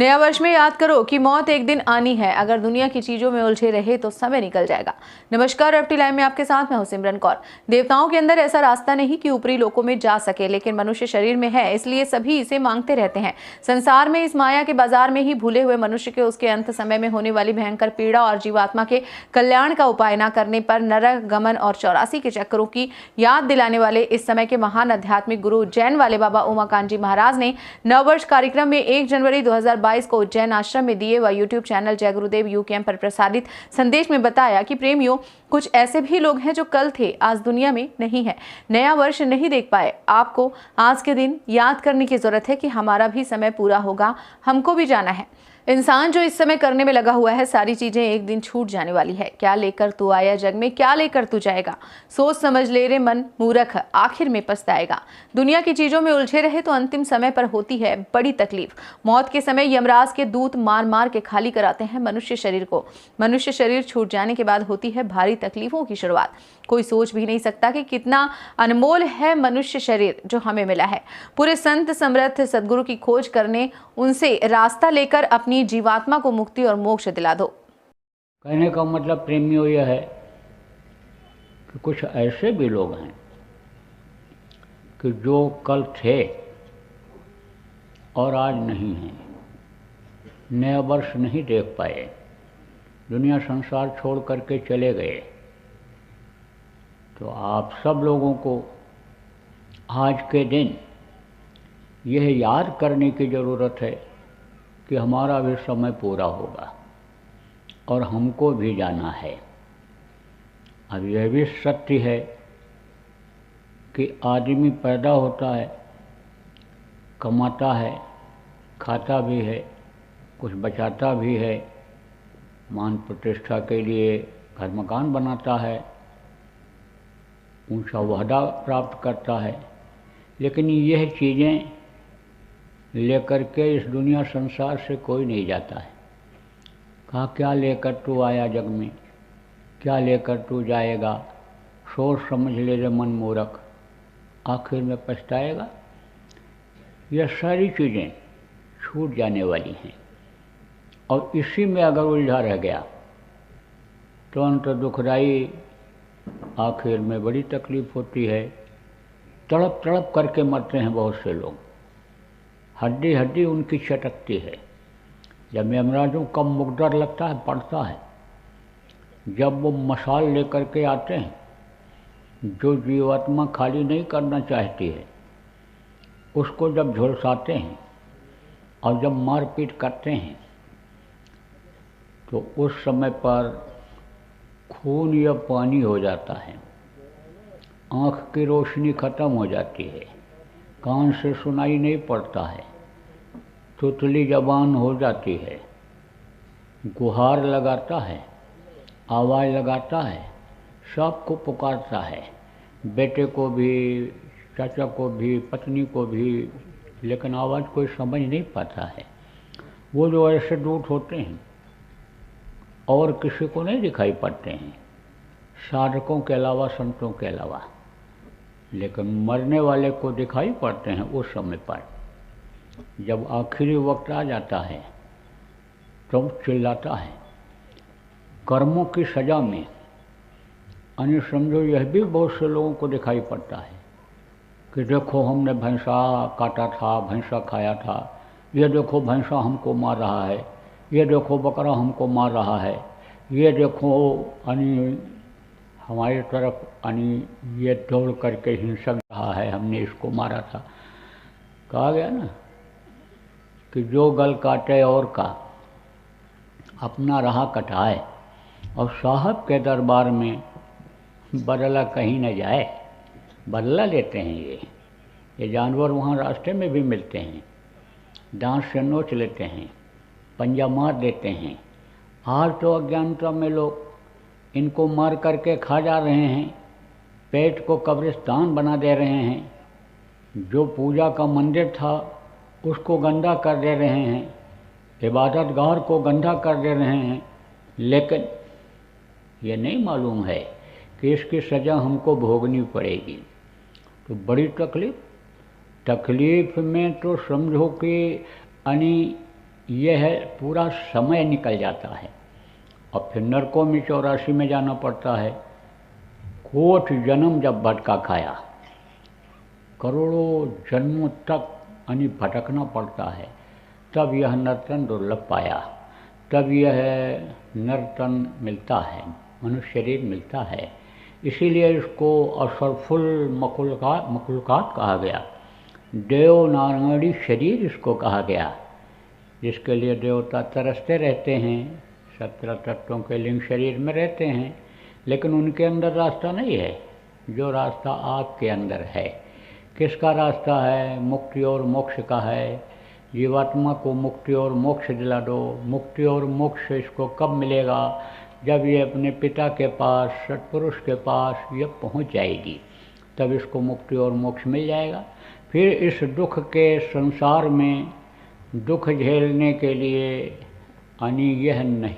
नया वर्ष में याद करो कि मौत एक दिन आनी है। अगर दुनिया की चीजों में उलझे रहे तो समय निकल जाएगा। नमस्कार, एफटी लाइव में आपके साथ मैं हूं सिमरन कौर। देवताओं के अंदर ऐसा रास्ता नहीं कि ऊपरी लोकों में जा सके, लेकिन मनुष्य शरीर में है, इसलिए सभी इसे मांगते रहते हैं। संसार में इस माया के बाजार में ही भूले हुए मनुष्य के उसके अंत समय में होने वाली भयंकर पीड़ा और जीवात्मा के कल्याण का उपाय न करने पर नरक गमन और 84 के चक्रों की याद दिलाने वाले इस समय के महान आध्यात्मिक गुरु उज्जैन वाले बाबा उमाकांत जी महाराज ने नववर्ष कार्यक्रम में 1 जनवरी 2022 को उज्जैन आश्रम में दिए व यूट्यूब चैनल जय गुरुदेव यूकेएम पर प्रसारित संदेश में बताया कि प्रेमियों, कुछ ऐसे भी लोग हैं जो कल थे, आज दुनिया में नहीं है, नया वर्ष नहीं देख पाए। आपको आज के दिन याद करने की जरूरत है कि हमारा भी समय पूरा होगा, हमको भी जाना है। इंसान जो इस समय करने में लगा हुआ है, सारी चीजें एक दिन छूट जाने वाली है। क्या लेकर तू आया जग में, क्या लेकर तू जाएगा? सोच समझ ले रे मन मूर्ख, आखिर में पछताएगा। दुनिया की चीजों में उलझे रहे तो अंतिम समय पर होती है बड़ी तकलीफ। मौत के समय यमराज के दूत मार मार के खाली कराते हैं मनुष्य शरीर को। मनुष्य शरीर छूट जाने के बाद होती है भारी तकलीफों की शुरुआत। कोई सोच भी नहीं सकता कि कितना अनमोल है मनुष्य शरीर जो हमें मिला है। पूरे संत समर्थ सदगुरु की खोज करने, उनसे रास्ता लेकर अपनी जीवात्मा को मुक्ति और मोक्ष दिला दो। कहने का मतलब प्रेमियों यह है कि कुछ ऐसे भी लोग हैं कि जो कल थे और आज नहीं हैं, नया वर्ष नहीं देख पाए, दुनिया संसार छोड़ करके चले गए। तो आप सब लोगों को आज के दिन यह याद करने की ज़रूरत है कि हमारा भी समय पूरा होगा और हमको भी जाना है। अब यह भी सत्य है कि आदमी पैदा होता है, कमाता है, खाता भी है, कुछ बचाता भी है, मान प्रतिष्ठा के लिए घर मकान बनाता है, ऊंचा वहदा प्राप्त करता है, लेकिन यह चीज़ें लेकर के इस दुनिया संसार से कोई नहीं जाता है। कहा क्या लेकर तू आया जग में, क्या लेकर तू जाएगा? सोच समझ ले रे मन मूर्ख, आखिर में पछताएगा। यह सारी चीज़ें छूट जाने वाली हैं और इसी में अगर उलझा रह गया तो अंत दुखदाई, आखिर में बड़ी तकलीफ होती है। तड़प तड़प करके मरते हैं बहुत से लोग, हड्डी हड्डी उनकी चटकती है। जब यमराजों का मुकद्दर लगता है, पड़ता है, जब वो मशाल लेकर के आते हैं, जो जीवात्मा खाली नहीं करना चाहती है उसको जब झुलसाते हैं और जब मारपीट करते हैं तो उस समय पर खून या पानी हो जाता है, आँख की रोशनी खत्म हो जाती है, कान से सुनाई नहीं पड़ता है, तुतली जबान हो जाती है, गुहार लगाता है, आवाज़ लगाता है, सबको पुकारता है, बेटे को भी, चाचा को भी, पत्नी को भी, लेकिन आवाज़ कोई समझ नहीं पाता है। वो जो ऐसे दूत होते हैं और किसी को नहीं दिखाई पड़ते हैं, साधकों के अलावा, संतों के अलावा, लेकिन मरने वाले को दिखाई पड़ते हैं। उस समय पर जब आखिरी वक्त आ जाता है तो चिल्लाता है कर्मों की सज़ा में। यानी समझो यह भी बहुत से लोगों को दिखाई पड़ता है कि देखो हमने भैंसा काटा था, भैंसा खाया था, ये देखो भैंसा हमको मार रहा है, ये देखो बकरा हमको मार रहा है, ये देखो यानी हमारी तरफ यानी ये दौड़ करके हिंसक रहा है, हमने इसको मारा था। कहा गया ना कि जो गल काटे और का अपना राह कटाए, और साहब के दरबार में बदला कहीं न जाए। बदला लेते हैं ये जानवर वहाँ रास्ते में भी मिलते हैं, दांत से नोच लेते हैं, पंजा मार देते हैं। आज तो अज्ञानता में लोग इनको मार करके खा जा रहे हैं, पेट को कब्रिस्तान बना दे रहे हैं, जो पूजा का मंदिर था उसको गंदा कर दे रहे हैं, इबादत गाह को गंदा कर दे रहे हैं, लेकिन ये नहीं मालूम है कि इसकी सज़ा हमको भोगनी पड़ेगी। तो बड़ी तकलीफ में तो समझो कि यानी यह है पूरा समय निकल जाता है। और फिर नरकों में 84 में जाना पड़ता है। कोट जन्म जब भटका खाया, करोड़ों जन्मों तक यानी भटकना पड़ता है, तब यह नर्तन दुर्लभ पाया, तब यह नर्तन मिलता है, मनुष्य शरीर मिलता है। इसीलिए इसको असरफुल मखलूकात कहा गया, देव नारायणी शरीर इसको कहा गया, जिसके लिए देवता तरसते रहते हैं। 17 तत्वों के लिंग शरीर में रहते हैं, लेकिन उनके अंदर रास्ता नहीं है जो रास्ता आपके अंदर है। किसका रास्ता है? मुक्ति और मोक्ष का है। जीवात्मा को मुक्ति और मोक्ष दिला दो। मुक्ति और मोक्ष इसको कब मिलेगा? जब ये अपने पिता के पास, सत्पुरुष के पास ये पहुंच जाएगी, तब इसको मुक्ति और मोक्ष मिल जाएगा। फिर इस दुख के संसार में दुख झेलने के लिए यानी यह नहीं